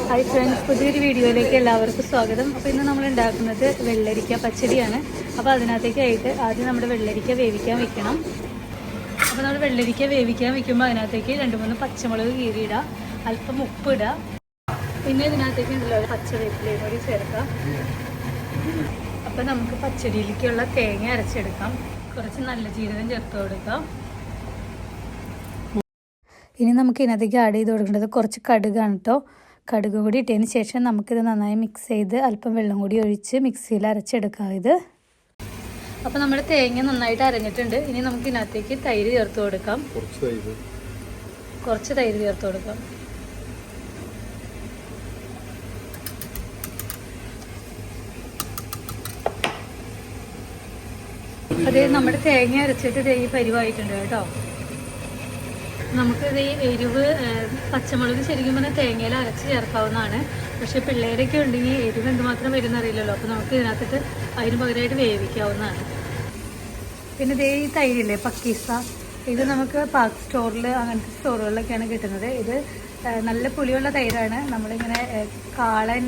Hi friends, പുതിയൊരു വീഡിയോയിലേക്ക് എല്ലാവർക്കും സ്വാഗതം. അപ്പോൾ ഇന്ന് നമ്മൾ ഉണ്ടാക്കുന്നത് വെള്ളരിക്ക പച്ചടിയാണ്. അപ്പോൾ അതിനകത്തേക്കായിട്ട് ആദ്യം നമ്മുടെ വെള്ളരിക്ക വേവിക്കാൻ വെക്കണം. അപ്പോൾ നമ്മൾ വെള്ളരിക്ക വേവിക്കാൻ വെക്കുമ്പോൾ അതിനകത്തേക്ക് 2-3 പച്ചമുളക് കീറിയിടുക, അല്പം ഉപ്പിടുക, പിന്നെ ഇതിനകത്തേക്ക് ഉണ്ടല്ലോ പച്ചവേപ്പിലയും കൂടി ചേർക്കാം. അപ്പോൾ നമുക്ക് പച്ചടിയിലേക്കുള്ള തേങ്ങ അരച്ചെടുക്കാം. കുറച്ച് നല്ല ജീരകം ചേർത്ത് കൊടുക്കാം. ഇനി നമുക്ക് ഇതിനകത്തേക്ക് ആഡ് ചെയ്ത് കൊടുക്കേണ്ടത് കുറച്ച് കടുകാണ് കേട്ടോ. കടുക് കൂടി ഇട്ടതിന് ശേഷം നമുക്കിത് നന്നായി മിക്സ് ചെയ്ത് അല്പം വെള്ളം കൂടി ഒഴിച്ച് മിക്സിയിൽ അരച്ചെടുക്കാം ഇത്. അപ്പോൾ നമ്മുടെ തേങ്ങ നന്നായിട്ട് അരഞ്ഞിട്ടുണ്ട്. ഇനി നമുക്ക് ഇതിനകത്തേക്ക് തൈര് ചേർത്ത് കൊടുക്കാം. കുറച്ച് തൈര് ചേർത്ത് കൊടുക്കാം. അതേ നമ്മുടെ തേങ്ങ അരച്ചിട്ട് ഈ പരിവായിട്ടുണ്ട് കേട്ടോ. നമുക്കിത് ഈ എരിവ് പച്ചമുളക് ശരിക്കും പറഞ്ഞാൽ തേങ്ങയിൽ അരച്ച് ചേർക്കാവുന്നതാണ്. പക്ഷേ പിള്ളേരൊക്കെ ഉണ്ടെങ്കിൽ എരിവ് എന്തുമാത്രം വരുന്ന അറിയില്ലല്ലോ. അപ്പോൾ നമുക്ക് ഇതിനകത്തിട്ട് അതിന് പകരമായിട്ട് വേവിക്കാവുന്നതാണ്. പിന്നെ ഇതേ ഈ തൈരില്ലേ പക്കീസ, ഇത് നമുക്ക് പാക്ക് സ്റ്റോറിൽ അങ്ങനത്തെ സ്റ്റോറുകളിലൊക്കെയാണ് കിട്ടുന്നത്. ഇത് നല്ല പുളിയുള്ള തൈരാണ്. നമ്മളിങ്ങനെ കാളൻ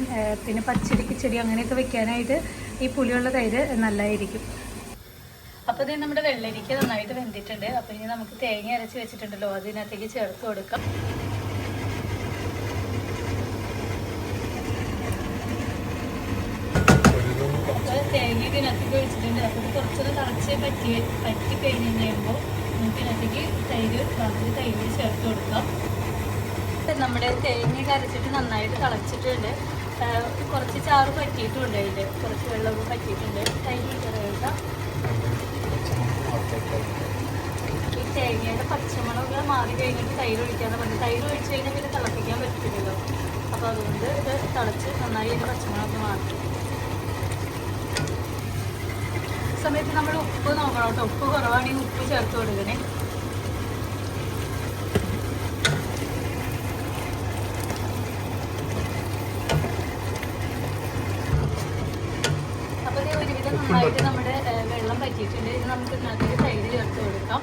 പിന്നെ പച്ചടി കിച്ചടി അങ്ങനെയൊക്കെ വെക്കാനായിട്ട് ഈ പുളിയുള്ള തൈര് നല്ലതായിരിക്കും. അപ്പോൾ ഇത് നമ്മുടെ വെള്ളരിക്ക നന്നായിട്ട് വെന്തിട്ടുണ്ട്. അപ്പോൾ ഇനി നമുക്ക് തേങ്ങ അരച്ച് വെച്ചിട്ടുണ്ടല്ലോ അതിനകത്തേക്ക് ചേർത്ത് കൊടുക്കാം. അപ്പോൾ തേങ്ങ ഇതിനകത്തേക്ക് ഒഴിച്ചിട്ടുണ്ട്. അപ്പോൾ ഇത് കുറച്ചൊന്ന് തിളച്ച് പറ്റി കഴിഞ്ഞ് കഴിയുമ്പോൾ നമുക്ക് ഇതിനകത്തേക്ക് തൈര് ചേർത്ത് കൊടുക്കാം. നമ്മുടെ തേങ്ങ അരച്ചിട്ട് നന്നായിട്ട് തിളച്ചിട്ടുണ്ട്. കുറച്ച് ചാറ് പറ്റിയിട്ടുണ്ട്, അതിൽ കുറച്ച് വെള്ളമൊക്കെ പറ്റിയിട്ടുണ്ട്. തൈര് ചേർക്കാം. ഈ തേങ്ങയുടെ പച്ചമുളക് മാറി കഴിഞ്ഞിട്ട് തൈര് ഒഴിക്കാന്ന് പറഞ്ഞു. തൈര് ഒഴിച്ച് കഴിഞ്ഞാൽ പിന്നെ തിളപ്പിക്കാൻ പറ്റില്ലല്ലോ. അപ്പോൾ അതുകൊണ്ട് ഇത് തിളച്ച് നന്നായി അതിൻ്റെ പച്ചമുളക് മാറി. സമയത്ത് നമ്മൾ ഉപ്പ് നോക്കണം കേട്ടോ. ഉപ്പ് കുറവാണെങ്കിൽ ഉപ്പ് ചേർത്ത് കൊടുക്കണേ. അപ്പോൾ ഇത് ഒരുവിധം നന്നായിട്ട് നമ്മുടെ വെള്ളം പറ്റിയിട്ടുണ്ട്. ഇത് നമുക്ക് ഇതിനകത്തേക്ക് തൈര് ചേർത്ത് കൊടുക്കാം.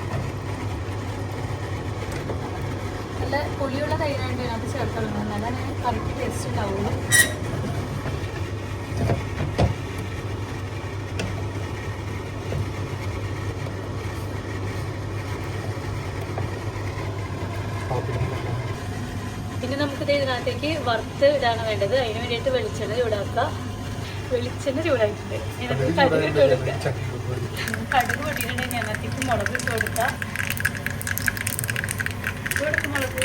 നല്ല പുളിയുള്ള തൈരായിട്ട് ഇതിനകത്ത് ചേർത്ത് കൊടുക്കണം. എന്നാലാണ് കറിക്ക് ടേസ്റ്റ് ഉണ്ടാവുള്ളൂ. പിന്നെ നമുക്കിത് ഇതിനകത്തേക്ക് വറുത്ത് ഇടാണ് വേണ്ടത്. അതിന് വേണ്ടിയിട്ട് വെളിച്ചെണ്ണ ചൂടാക്കുക. വെളിച്ചെണ്ണ ചൂടായിട്ടുണ്ട്. ഇതിനകത്ത് കടുക് ഇട്ട് കൊടുക്കുക. കടുക് പൊട്ടിയിട്ടുണ്ടെങ്കിൽ അതിനകത്തേക്ക് മുളക് ഇട്ട് കൊടുക്കുക. മുളക്